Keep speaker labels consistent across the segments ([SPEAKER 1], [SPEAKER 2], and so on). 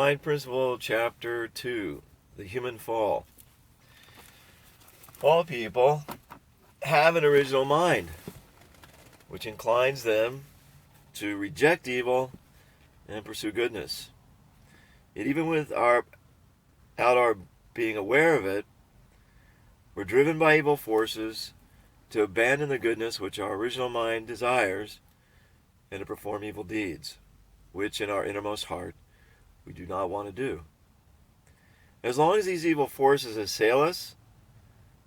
[SPEAKER 1] Mind Principle, Chapter 2, The Human Fall. All people have an original mind, which inclines them to reject evil and pursue goodness. Yet even without our being aware of it, we're driven by evil forces to abandon the goodness which our original mind desires and to perform evil deeds, which in our innermost heart we do not want to do. As long as these evil forces assail us,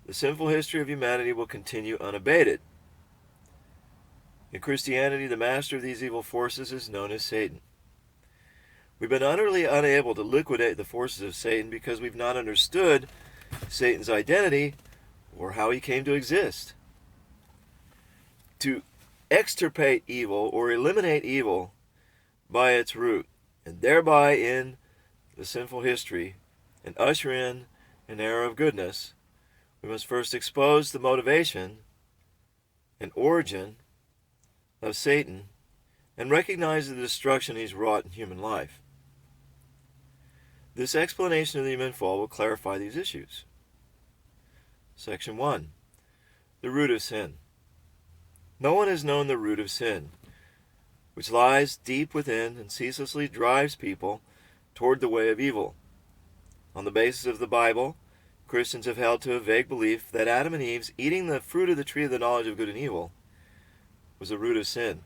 [SPEAKER 1] the sinful history of humanity will continue unabated. In Christianity, the master of these evil forces is known as Satan. We've been utterly unable to liquidate the forces of Satan because we've not understood Satan's identity or how he came to exist. To extirpate evil or eliminate evil by its root, and thereby end the sinful history and usher in an era of goodness, we must first expose the motivation and origin of Satan and recognize the destruction he's wrought in human life. This explanation of the human fall will clarify these issues. Section 1. The root of sin. No one has known the root of sin, which lies deep within and ceaselessly drives people toward the way of evil. On the basis of the Bible, Christians have held to a vague belief that Adam and Eve's eating the fruit of the tree of the knowledge of good and evil was the root of sin.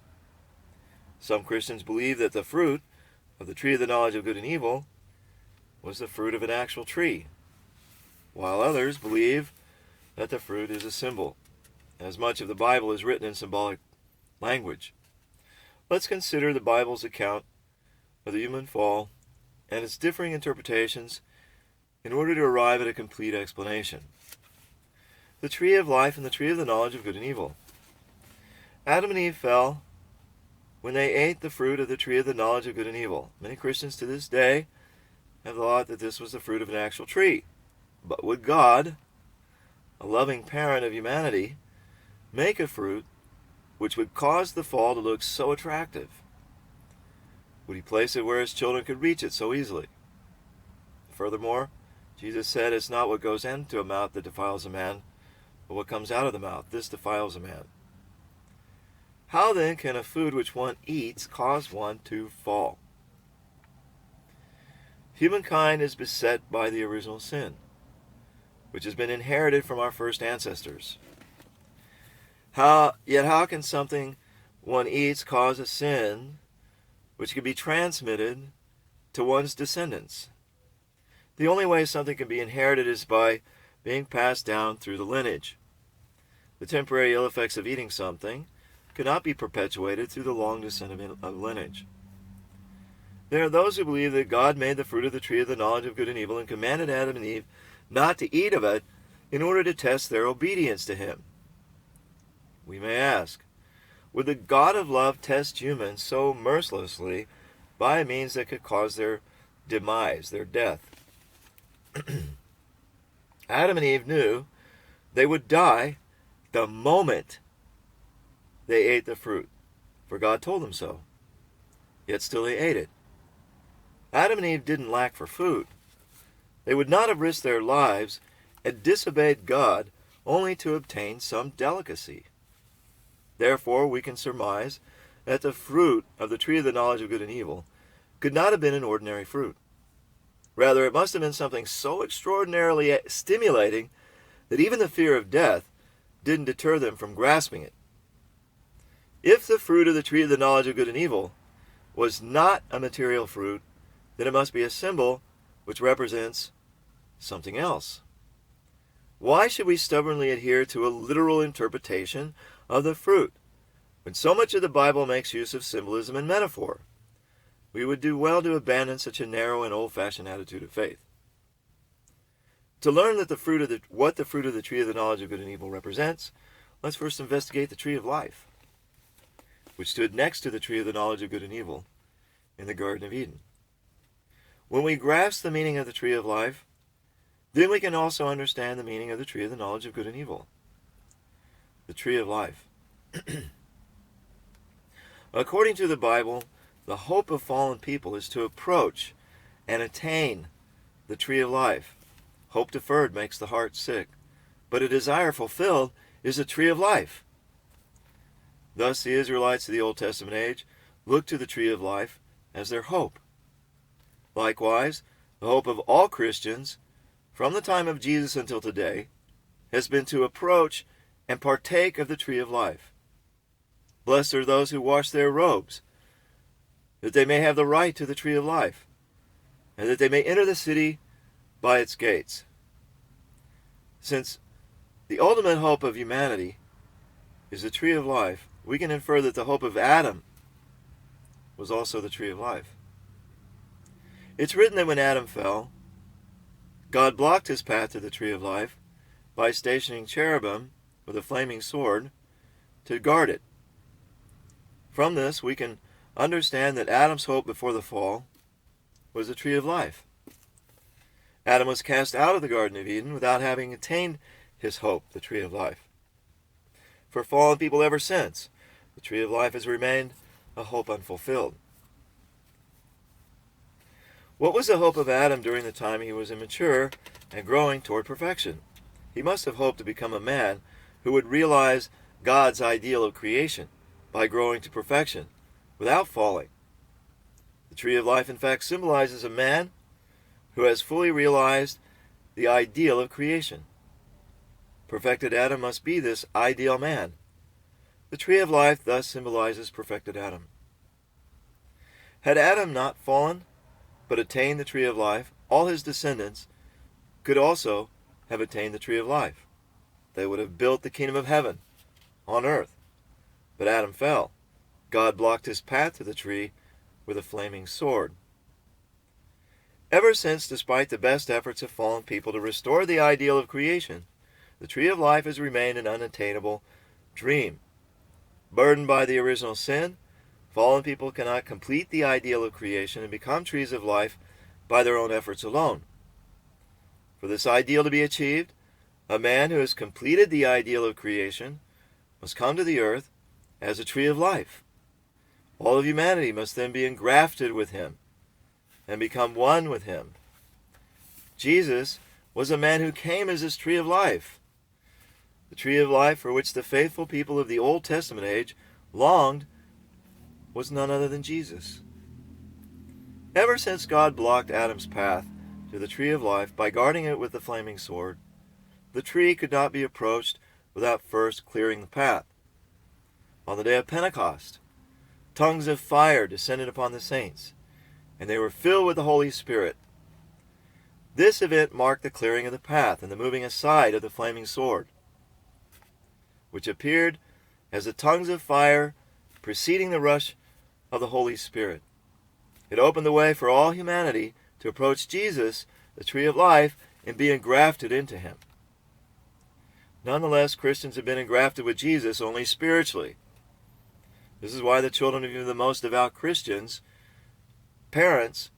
[SPEAKER 1] Some Christians believe that the fruit of the tree of the knowledge of good and evil was the fruit of an actual tree, while others believe that the fruit is a symbol, as much of the Bible is written in symbolic language. Let's consider the Bible's account of the human fall and its differing interpretations in order to arrive at a complete explanation. The tree of life and the tree of the knowledge of good and evil. Adam and Eve fell when they ate the fruit of the tree of the knowledge of good and evil. Many Christians to this day have thought that this was the fruit of an actual tree. But would God, a loving parent of humanity, make a fruit which would cause the fall to look so attractive? Would he place it where his children could reach it so easily? Furthermore, Jesus said, "It's not what goes into a mouth that defiles a man, but what comes out of the mouth. This defiles a man." How then can a food which one eats cause one to fall? Humankind is beset by the original sin, which has been inherited from our first ancestors. How can something one eats cause a sin which can be transmitted to one's descendants? The only way something can be inherited is by being passed down through the lineage. The temporary ill effects of eating something cannot be perpetuated through the long descent of lineage. There are those who believe that God made the fruit of the tree of the knowledge of good and evil and commanded Adam and Eve not to eat of it in order to test their obedience to him. We may ask, would the God of love test humans so mercilessly by a means that could cause their demise, their death? Adam and Eve knew they would die the moment they ate the fruit, for God told them so. Yet still they ate it. Adam and Eve didn't lack for food. They would not have risked their lives and disobeyed God only to obtain some delicacy. Therefore, we can surmise that the fruit of the tree of the knowledge of good and evil could not have been an ordinary fruit. Rather, it must have been something so extraordinarily stimulating that even the fear of death didn't deter them from grasping it. If the fruit of the tree of the knowledge of good and evil was not a material fruit, then it must be a symbol which represents something else. Why should we stubbornly adhere to a literal interpretation of the fruit when so much of the Bible makes use of symbolism and metaphor? We would do well to abandon such a narrow and old-fashioned attitude of faith. To learn that what the fruit of the tree of the knowledge of good and evil represents, let's first investigate the tree of life, which stood next to the tree of the knowledge of good and evil in the Garden of Eden. When we grasp the meaning of the tree of life, then we can also understand the meaning of the tree of the knowledge of good and evil. The tree of life. According to the Bible, the hope of fallen people is to approach and attain the tree of life. Hope deferred makes the heart sick, but a desire fulfilled is a tree of life. Thus the Israelites of the Old Testament age looked to the tree of life as their hope. Likewise, the hope of all Christians from the time of Jesus until today has been to approach and partake of the tree of life. Blessed are those who wash their robes, that they may have the right to the tree of life, and that they may enter the city by its gates. Since the ultimate hope of humanity is the tree of life, we can infer that the hope of Adam was also the tree of life. It's written that when Adam fell, God blocked his path to the tree of life by stationing cherubim with a flaming sword to guard it. From this, we can understand that Adam's hope before the fall was the tree of life. Adam was cast out of the Garden of Eden without having attained his hope, the tree of life. For fallen people ever since, the tree of life has remained a hope unfulfilled. What was the hope of Adam during the time he was immature and growing toward perfection? He must have hoped to become a man who would realize God's ideal of creation by growing to perfection without falling. The tree of life, in fact, symbolizes a man who has fully realized the ideal of creation. Perfected Adam must be this ideal man. The tree of life thus symbolizes perfected Adam. Had Adam not fallen, but attained the tree of life, all his descendants could also have attained the tree of life. They would have built the kingdom of heaven on earth. But Adam fell. God blocked his path to the tree with a flaming sword. Ever since, despite the best efforts of fallen people to restore the ideal of creation, the tree of life has remained an unattainable dream. Burdened by the original sin, fallen people cannot complete the ideal of creation and become trees of life by their own efforts alone. For this ideal to be achieved, a man who has completed the ideal of creation must come to the earth as a tree of life. All of humanity must then be engrafted with him and become one with him. Jesus was a man who came as this tree of life. The tree of life for which the faithful people of the Old Testament age longed was none other than Jesus. Ever since God blocked Adam's path to the tree of life by guarding it with the flaming sword, the tree could not be approached without first clearing the path. On the day of Pentecost, tongues of fire descended upon the saints, and they were filled with the Holy Spirit. This event marked the clearing of the path and the moving aside of the flaming sword, which appeared as the tongues of fire preceding the rush of the Holy Spirit. It opened the way for all humanity to approach Jesus, the tree of life, and be engrafted into him. Nonetheless, Christians have been engrafted with Jesus only spiritually. This is why the children of the most devout Christians, parents,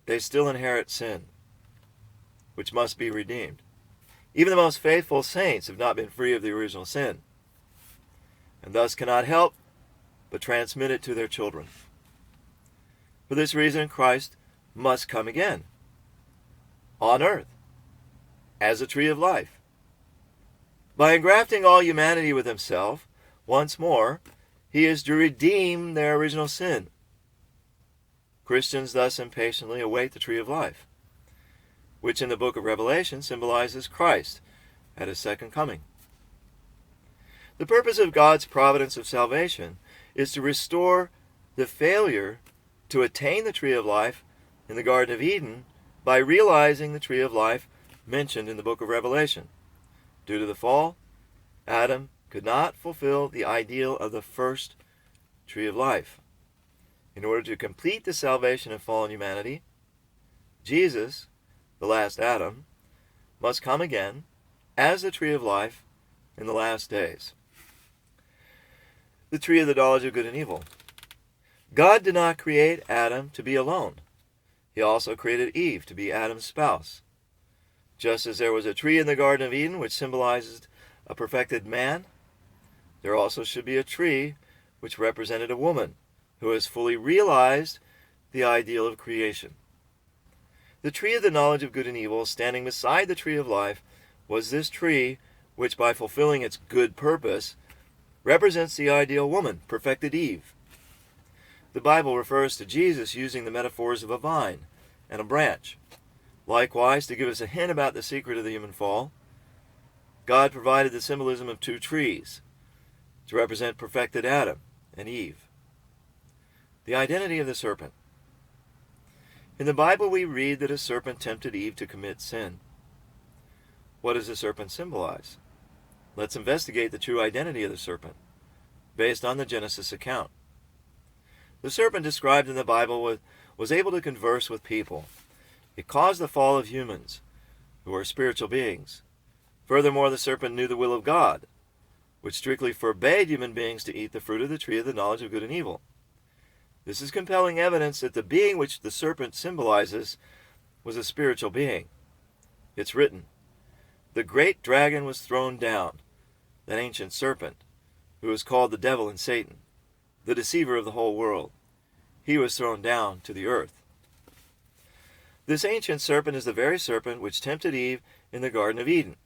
[SPEAKER 1] they still inherit sin, which must be redeemed. Even the most faithful saints have not been free of the original sin, and thus cannot help but transmit it to their children. For this reason, Christ must come again on earth as a tree of life. By engrafting all humanity with himself, once more, he is to redeem their original sin. Christians thus impatiently await the tree of life, which in the book of Revelation symbolizes Christ at his second coming. The purpose of God's providence of salvation is to restore the failure to attain the tree of life in the Garden of Eden by realizing the tree of life mentioned in the book of Revelation. Due to the fall, Adam could not fulfill the ideal of the first tree of life. In order to complete the salvation of fallen humanity, Jesus, the last Adam, must come again as the tree of life in the last days. The tree of the knowledge of good and evil. God did not create Adam to be alone. He also created Eve to be Adam's spouse. Just as there was a tree in the Garden of Eden which symbolized a perfected man, there also should be a tree which represented a woman who has fully realized the ideal of creation. The tree of the knowledge of good and evil, standing beside the tree of life, was this tree which, by fulfilling its good purpose, represents the ideal woman, perfected Eve. The Bible refers to Jesus using the metaphors of a vine and a branch. Likewise, to give us a hint about the secret of the human fall, God provided the symbolism of two trees to represent perfected Adam and Eve. The identity of the serpent. In the Bible we read that a serpent tempted Eve to commit sin. What does the serpent symbolize? Let's investigate the true identity of the serpent, based on the Genesis account. The serpent described in the Bible was able to converse with people. It caused the fall of humans, who are spiritual beings. Furthermore, the serpent knew the will of God, which strictly forbade human beings to eat the fruit of the tree of the knowledge of good and evil. This is compelling evidence that the being which the serpent symbolizes was a spiritual being. It's written, "The great dragon was thrown down, that ancient serpent, who is called the devil and Satan, the deceiver of the whole world. He was thrown down to the earth." This ancient serpent is the very serpent which tempted Eve in the Garden of Eden.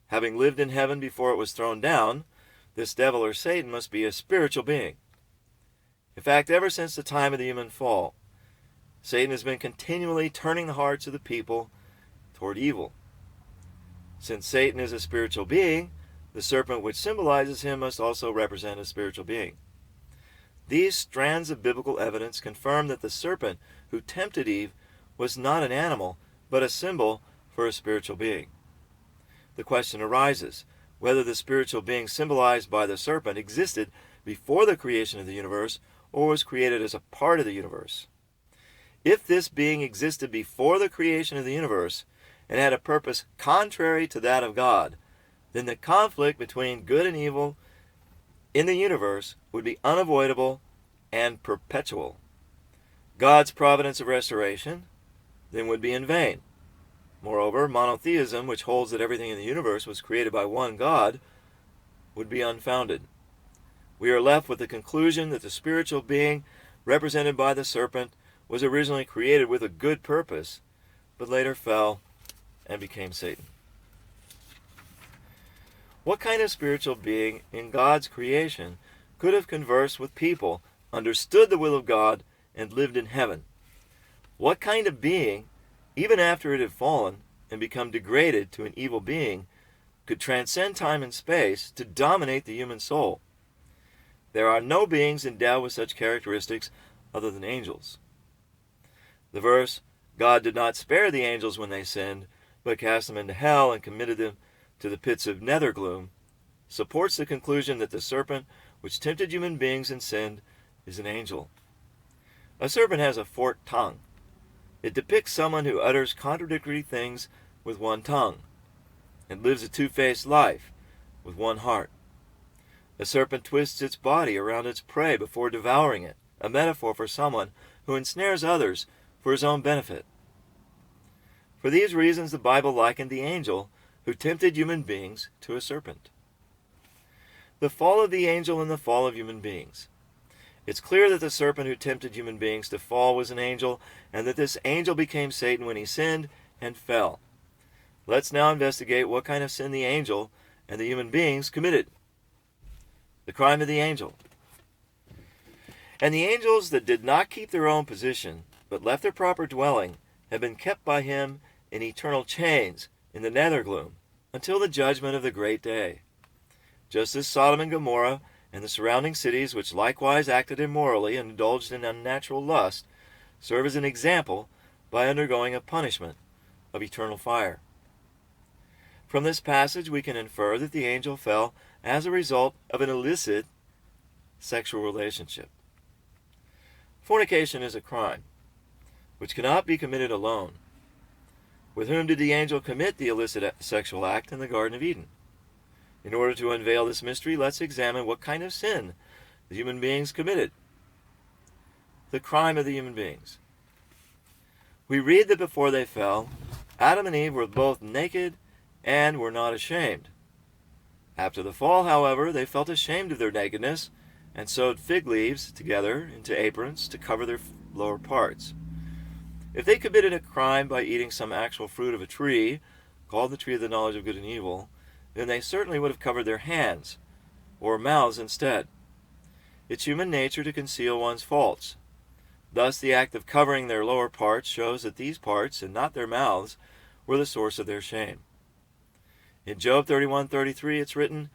[SPEAKER 1] Having lived in heaven before it was thrown down, this devil or Satan must be a spiritual being. In fact, ever since the time of the human fall, Satan has been continually turning the hearts of the people toward evil. Since Satan is a spiritual being, the serpent which symbolizes him must also represent a spiritual being. These strands of biblical evidence confirm that the serpent who tempted Eve was not an animal, but a symbol for a spiritual being. The question arises whether the spiritual being symbolized by the serpent existed before the creation of the universe or was created as a part of the universe. If this being existed before the creation of the universe and had a purpose contrary to that of God, then the conflict between good and evil in the universe would be unavoidable and perpetual. God's providence of restoration then would be in vain. Moreover, monotheism, which holds that everything in the universe was created by one God, would be unfounded. We are left with the conclusion that the spiritual being represented by the serpent was originally created with a good purpose, but later fell and became Satan. What kind of spiritual being in God's creation could have conversed with people, understood the will of God, and lived in heaven? What kind of being, even after it had fallen and become degraded to an evil being, could transcend time and space to dominate the human soul? There are no beings endowed with such characteristics other than angels. The verse, "God did not spare the angels when they sinned, but cast them into hell and committed them to the pits of nether gloom," supports the conclusion that the serpent which tempted human beings and sinned is an angel. A serpent has a forked tongue. It depicts someone who utters contradictory things with one tongue and lives a two-faced life with one heart. A serpent twists its body around its prey before devouring it, a metaphor for someone who ensnares others for his own benefit. For these reasons, the Bible likened the angel who tempted human beings to a serpent. The fall of the angel and the fall of human beings. It's clear that the serpent who tempted human beings to fall was an angel, and that this angel became Satan when he sinned and fell. Let's now investigate what kind of sin the angel and the human beings committed. The crime of the angel. And the angels that did not keep their own position, but left their proper dwelling, have been kept by him in eternal chains in the nether gloom until the judgment of the great day. Just as Sodom and Gomorrah and the surrounding cities, which likewise acted immorally and indulged in unnatural lust, serve as an example by undergoing a punishment of eternal fire. From this passage we can infer that the angel fell as a result of an illicit sexual relationship. Fornication is a crime which cannot be committed alone. With whom did the angel commit the illicit sexual act in the Garden of Eden? In order to unveil this mystery, let's examine what kind of sin the human beings committed. The crime of the human beings. We read that before they fell, Adam and Eve were both naked and were not ashamed. After the fall, however, they felt ashamed of their nakedness and sewed fig leaves together into aprons to cover their lower parts. If they committed a crime by eating some actual fruit of a tree, called the tree of the knowledge of good and evil, then they certainly would have covered their hands, or mouths instead. It's human nature to conceal one's faults. Thus, the act of covering their lower parts shows that these parts, and not their mouths, were the source of their shame. In Job 31:33, it's written,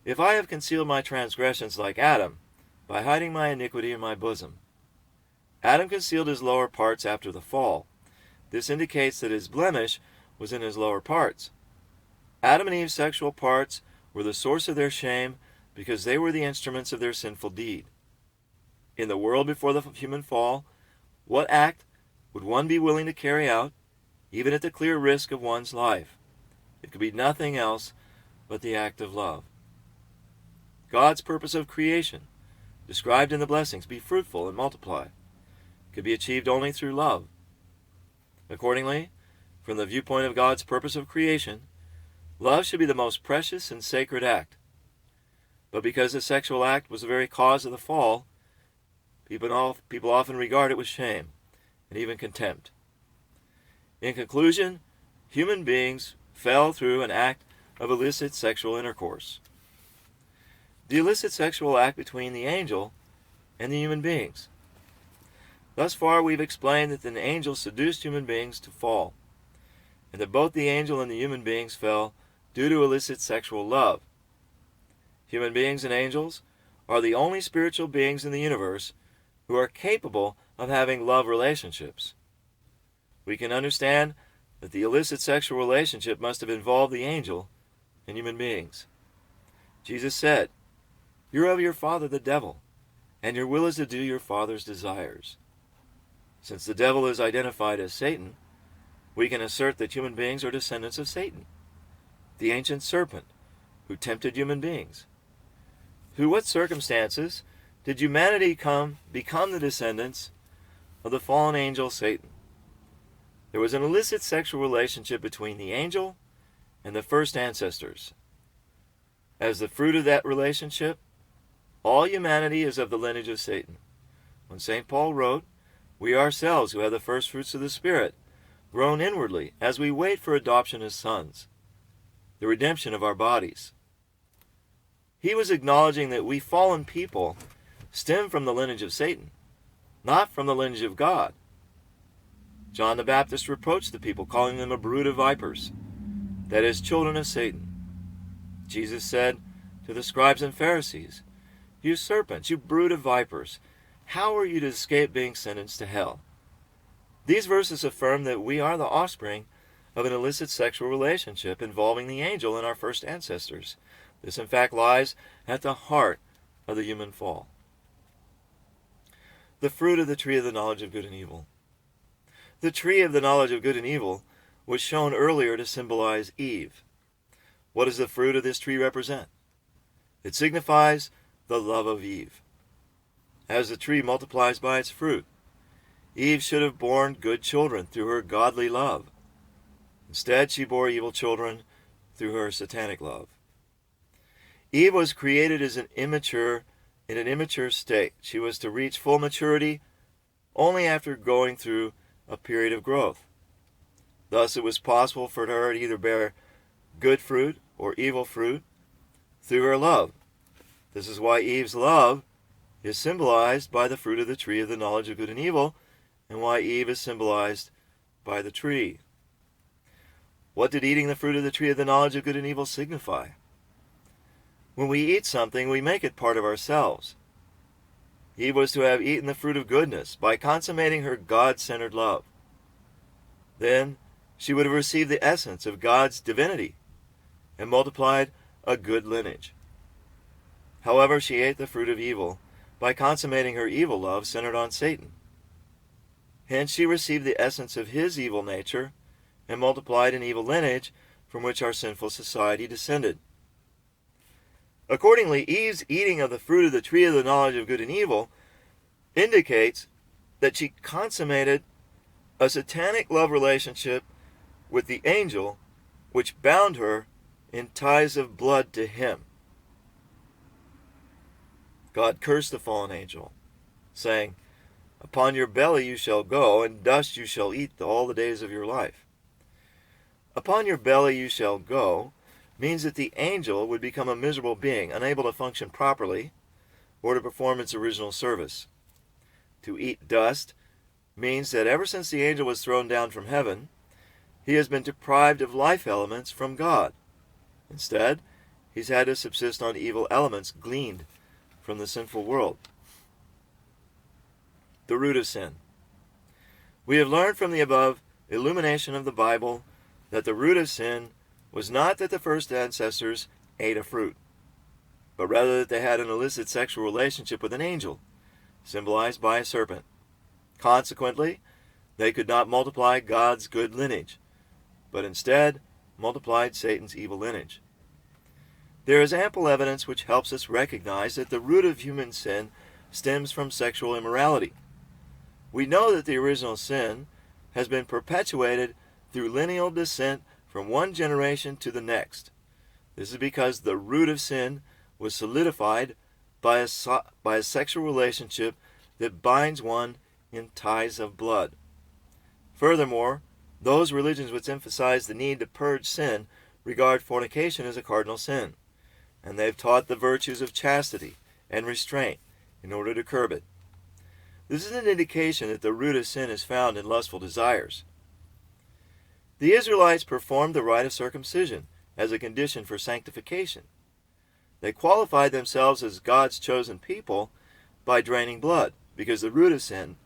[SPEAKER 1] "If I have concealed my transgressions like Adam, by hiding my iniquity in my bosom." Adam concealed his lower parts after the fall. This indicates that his blemish was in his lower parts. Adam and Eve's sexual parts were the source of their shame because they were the instruments of their sinful deed. In the world before the human fall, what act would one be willing to carry out, even at the clear risk of one's life? It could be nothing else but the act of love. God's purpose of creation, described in the blessings, be fruitful and multiply, could be achieved only through love. Accordingly, from the viewpoint of God's purpose of creation, love should be the most precious and sacred act. But because the sexual act was the very cause of the fall, people often regard it with shame and even contempt. In conclusion, human beings fell through an act of illicit sexual intercourse. The illicit sexual act between the angel and the human beings. Thus far we've explained that the angel seduced human beings to fall, and that both the angel and the human beings fell due to illicit sexual love. Human beings and angels are the only spiritual beings in the universe who are capable of having love relationships. We can understand that the illicit sexual relationship must have involved the angel and human beings. Jesus said, "You're of your father the devil, and your will is to do your father's desires." Since the devil is identified as Satan, we can assert that human beings are descendants of Satan, the ancient serpent who tempted human beings. Through what circumstances did humanity become the descendants of the fallen angel Satan? There was an illicit sexual relationship between the angel and the first ancestors. As the fruit of that relationship, all humanity is of the lineage of Satan. When St. Paul wrote, "We ourselves who have the first fruits of the Spirit groan inwardly as we wait for adoption as sons, the redemption of our bodies." He was acknowledging that we fallen people stem from the lineage of Satan, not from the lineage of God. John the Baptist reproached the people, calling them a brood of vipers, that is, children of Satan. Jesus said to the scribes and Pharisees, "You serpents, you brood of vipers, how are you to escape being sentenced to hell?" These verses affirm that we are the offspring of an illicit sexual relationship involving the angel and our first ancestors. This, in fact, lies at the heart of the human fall. The fruit of the tree of the knowledge of good and evil. The tree of the knowledge of good and evil was shown earlier to symbolize Eve. What does the fruit of this tree represent? It signifies the love of Eve. As the tree multiplies by its fruit, Eve should have borne good children through her godly love. Instead, she bore evil children through her satanic love. Eve was created as in an immature state. She was to reach full maturity only after going through a period of growth. Thus, it was possible for her to either bear good fruit or evil fruit through her love. This is why Eve's love is symbolized by the fruit of the tree of the knowledge of good and evil, and why Eve is symbolized by the tree. What did eating the fruit of the tree of the knowledge of good and evil signify? When we eat something, we make it part of ourselves. Eve was to have eaten the fruit of goodness by consummating her God-centered love. Then she would have received the essence of God's divinity and multiplied a good lineage. However, she ate the fruit of evil by consummating her evil love centered on Satan. Hence she received the essence of his evil nature and multiplied an evil lineage from which our sinful society descended. Accordingly, Eve's eating of the fruit of the tree of the knowledge of good and evil indicates that she consummated a satanic love relationship with the angel, which bound her in ties of blood to him. God cursed the fallen angel, saying, Upon your belly you shall go, and dust you shall eat all the days of your life. Upon your belly you shall go means that the angel would become a miserable being, unable to function properly or to perform its original service. To eat dust means that ever since the angel was thrown down from heaven, he has been deprived of life elements from God. Instead, he's had to subsist on evil elements gleaned from the sinful world. The root of sin. We have learned from the above illumination of the Bible that the root of sin was not that the first ancestors ate a fruit, but rather that they had an illicit sexual relationship with an angel, symbolized by a serpent. Consequently, they could not multiply God's good lineage, but instead multiplied Satan's evil lineage. There is ample evidence which helps us recognize that the root of human sin stems from sexual immorality. We know that the original sin has been perpetuated through lineal descent from one generation to the next. This is because the root of sin was solidified by a sexual relationship that binds one in ties of blood. Furthermore, those religions which emphasize the need to purge sin regard fornication as a cardinal sin, and they've taught the virtues of chastity and restraint in order to curb it. This is an indication that the root of sin is found in lustful desires. The Israelites performed the rite of circumcision as a condition for sanctification. They qualified themselves as God's chosen people by draining blood, because the root of sin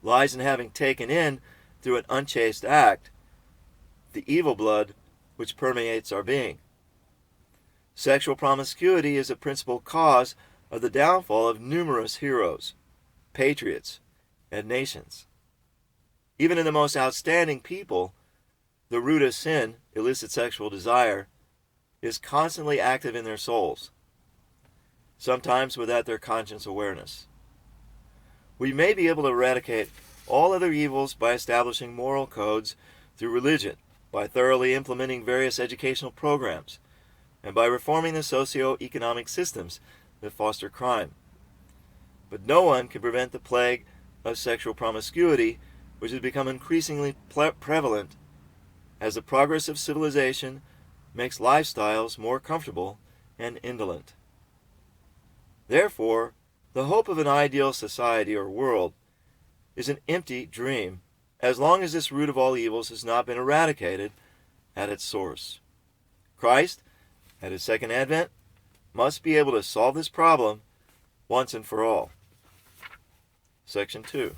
[SPEAKER 1] lies in having taken in, through an unchaste act, the evil blood which permeates our being. Sexual promiscuity is a principal cause of the downfall of numerous heroes, patriots, and nations. Even in the most outstanding people, the root of sin, illicit sexual desire, is constantly active in their souls, sometimes without their conscious awareness. We may be able to eradicate all other evils by establishing moral codes through religion, by thoroughly implementing various educational programs, and by reforming the socio-economic systems that foster crime. But no one can prevent the plague of sexual promiscuity, which has become increasingly prevalent as the progress of civilization makes lifestyles more comfortable and indolent. Therefore, the hope of an ideal society or world is an empty dream as long as this root of all evils has not been eradicated at its source. Christ, at his second advent, must be able to solve this problem once and for all. Section 2.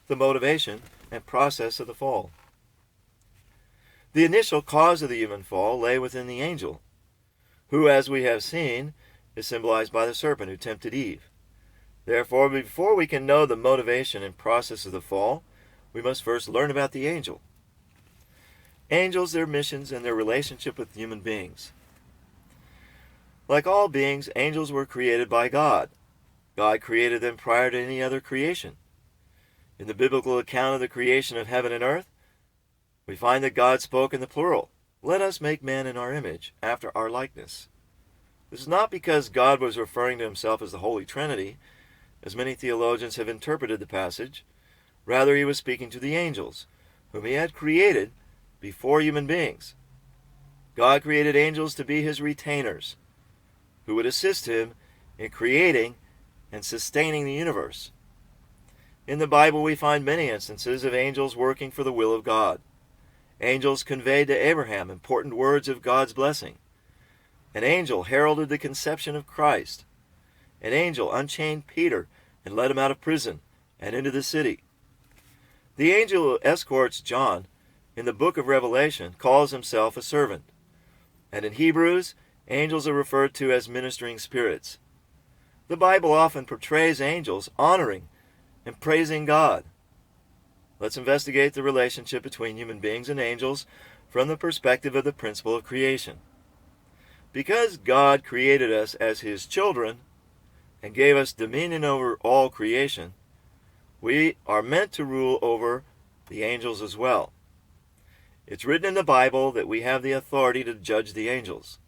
[SPEAKER 1] The motivation and process of the fall. The initial cause of the human fall lay within the angel, who, as we have seen, is symbolized by the serpent who tempted Eve. Therefore, before we can know the motivation and process of the fall, we must first learn about the angel. Angels, their missions, and their relationship with human beings. Like all beings, angels were created by God. God created them prior to any other creation. In the biblical account of the creation of heaven and earth, we find that God spoke in the plural, "Let us make man in our image, after our likeness." This is not because God was referring to himself as the Holy Trinity, as many theologians have interpreted the passage. Rather, he was speaking to the angels, whom he had created before human beings. God created angels to be his retainers, who would assist him in creating and sustaining the universe. In the Bible, we find many instances of angels working for the will of God. Angels conveyed to Abraham important words of God's blessing. An angel heralded the conception of Christ. An angel unchained Peter and led him out of prison and into the city. The angel who escorts John in the book of Revelation calls himself a servant. And in Hebrews, angels are referred to as ministering spirits. The Bible often portrays angels honoring and praising God. Let's investigate the relationship between human beings and angels from the perspective of the principle of creation. Because God created us as his children and gave us dominion over all creation, we are meant to rule over the angels as well. It's written in the Bible that we have the authority to judge the angels.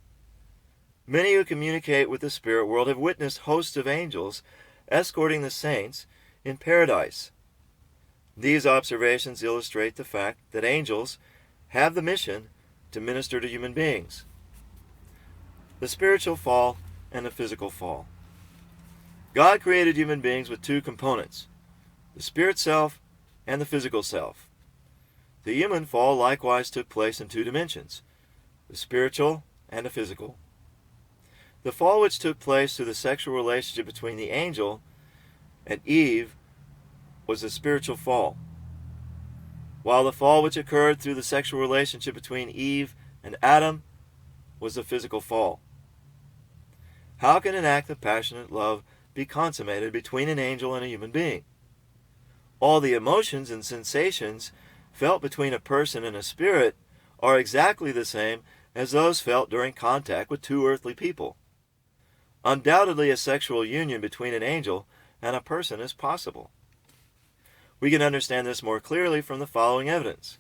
[SPEAKER 1] Many who communicate with the spirit world have witnessed hosts of angels escorting the saints in paradise. These observations illustrate the fact that angels have the mission to minister to human beings. The spiritual fall and the physical fall. God created human beings with two components, the spirit self and the physical self. The human fall likewise took place in two dimensions, the spiritual and the physical. The fall which took place through the sexual relationship between the angel and Eve was a spiritual fall, while the fall which occurred through the sexual relationship between Eve and Adam was a physical fall. How can an act of passionate love be consummated between an angel and a human being? All the emotions and sensations felt between a person and a spirit are exactly the same as those felt during contact with two earthly people. Undoubtedly, a sexual union between an angel and a person is possible. We can understand this more clearly from the following evidence.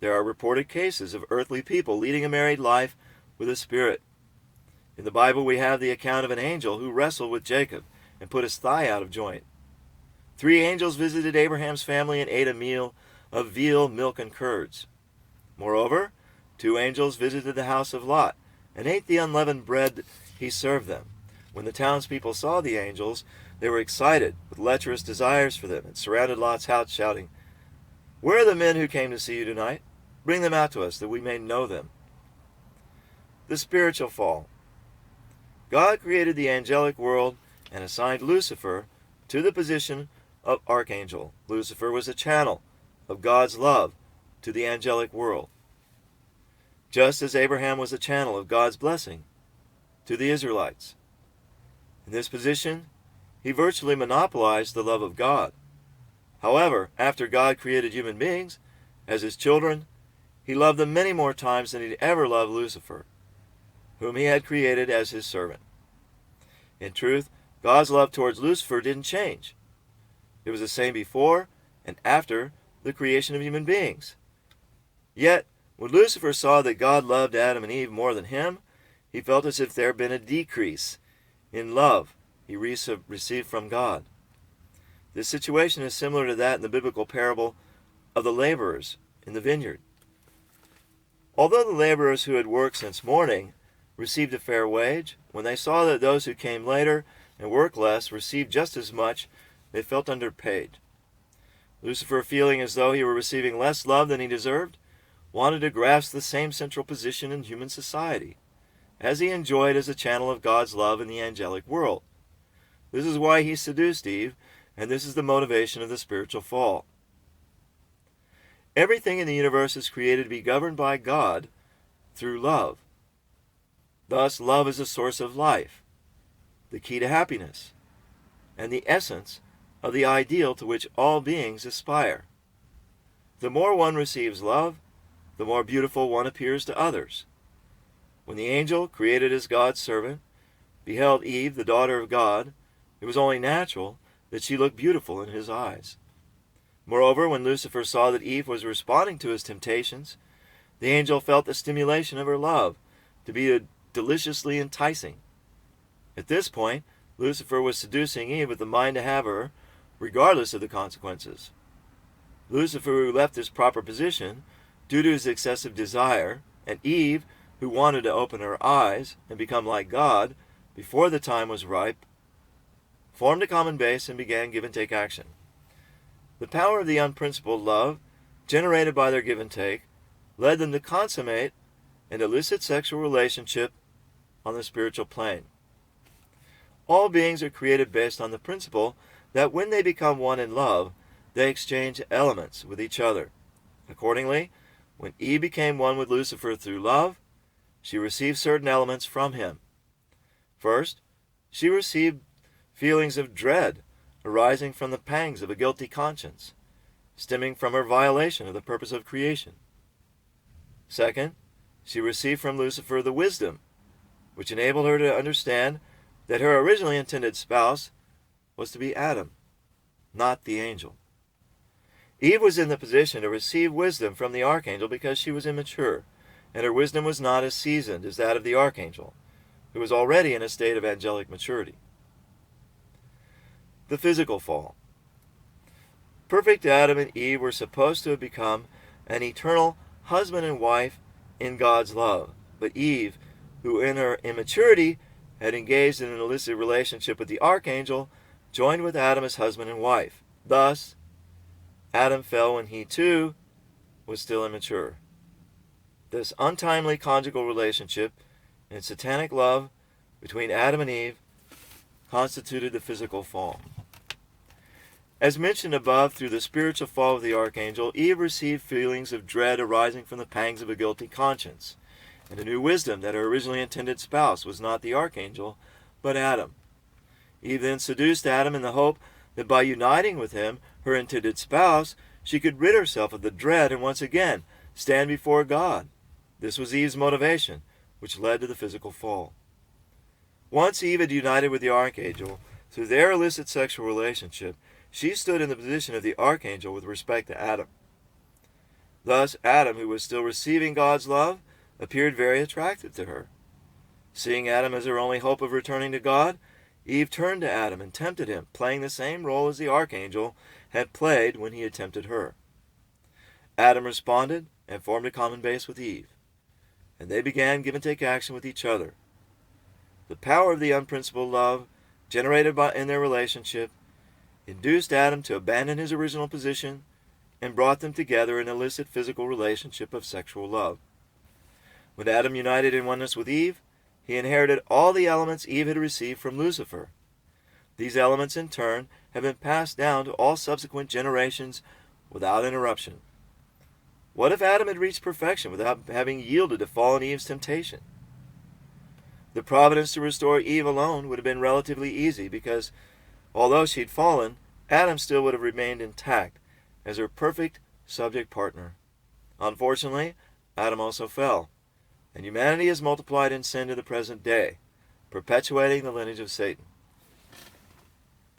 [SPEAKER 1] There are reported cases of earthly people leading a married life with a spirit. In the Bible we have the account of an angel who wrestled with Jacob and put his thigh out of joint. 3 angels visited Abraham's family and ate a meal of veal, milk, and curds. Moreover, 2 angels visited the house of Lot and ate the unleavened bread he served them. When the townspeople saw the angels, they were excited with lecherous desires for them and surrounded Lot's house, shouting, "Where are the men who came to see you tonight? Bring them out to us, that we may know them." The spiritual fall. God created the angelic world and assigned Lucifer to the position of archangel. Lucifer was a channel of God's love to the angelic world, just as Abraham was a channel of God's blessing to the Israelites. In this position, he virtually monopolized the love of God. However, after God created human beings as his children, he loved them many more times than he'd ever loved Lucifer, whom he had created as his servant. In truth, God's love towards Lucifer didn't change. It was the same before and after the creation of human beings. Yet, when Lucifer saw that God loved Adam and Eve more than him, he felt as if there had been a decrease in love he received from God. This situation is similar to that in the biblical parable of the laborers in the vineyard. Although the laborers who had worked since morning received a fair wage, when they saw that those who came later and worked less received just as much, they felt underpaid. Lucifer, feeling as though he were receiving less love than he deserved, wanted to grasp the same central position in human society, as he enjoyed as a channel of God's love in the angelic world. This is why he seduced Eve, and this is the motivation of the spiritual fall. Everything in the universe is created to be governed by God through love. Thus, love is a source of life, the key to happiness, and the essence of the ideal to which all beings aspire. The more one receives love, the more beautiful one appears to others. When the angel, created as God's servant, beheld Eve, the daughter of God, it was only natural that she looked beautiful in his eyes. Moreover, when Lucifer saw that Eve was responding to his temptations, the angel felt the stimulation of her love to be deliciously enticing. At this point, Lucifer was seducing Eve with the mind to have her, regardless of the consequences. Lucifer, who left his proper position due to his excessive desire, and Eve, who wanted to open her eyes and become like God before the time was ripe, formed a common base and began give-and-take action. The power of the unprincipled love, generated by their give-and-take, led them to consummate an illicit sexual relationship on the spiritual plane. All beings are created based on the principle that when they become one in love, they exchange elements with each other. Accordingly, when Eve became one with Lucifer through love, she received certain elements from him. First, she received feelings of dread arising from the pangs of a guilty conscience, stemming from her violation of the purpose of creation. Second, she received from Lucifer the wisdom, which enabled her to understand that her originally intended spouse was to be Adam, not the angel. Eve was in the position to receive wisdom from the archangel because she was immature, and her wisdom was not as seasoned as that of the archangel, who was already in a state of angelic maturity. The physical fall. Perfect Adam and Eve were supposed to have become an eternal husband and wife in God's love. But Eve, who in her immaturity had engaged in an illicit relationship with the archangel, joined with Adam as husband and wife. Thus, Adam fell when he too was still immature. This untimely conjugal relationship and satanic love between Adam and Eve constituted the physical fall. As mentioned above, through the spiritual fall of the archangel, Eve received feelings of dread arising from the pangs of a guilty conscience, and a new wisdom that her originally intended spouse was not the archangel, but Adam. Eve then seduced Adam in the hope that by uniting with him, her intended spouse, she could rid herself of the dread and once again stand before God. This was Eve's motivation, which led to the physical fall. Once Eve had united with the archangel, through their illicit sexual relationship, she stood in the position of the archangel with respect to Adam. Thus, Adam, who was still receiving God's love, appeared very attractive to her. Seeing Adam as her only hope of returning to God, Eve turned to Adam and tempted him, playing the same role as the archangel had played when he had tempted her. Adam responded and formed a common base with Eve, and they began give-and-take action with each other. The power of the unprincipled love generated in their relationship induced Adam to abandon his original position and brought them together in an illicit physical relationship of sexual love. When Adam united in oneness with Eve, he inherited all the elements Eve had received from Lucifer. These elements, in turn, have been passed down to all subsequent generations without interruption. What if Adam had reached perfection without having yielded to fallen Eve's temptation? The providence to restore Eve alone would have been relatively easy because, although she'd fallen, Adam still would have remained intact as her perfect subject partner. Unfortunately, Adam also fell, and humanity has multiplied in sin to the present day, perpetuating the lineage of Satan.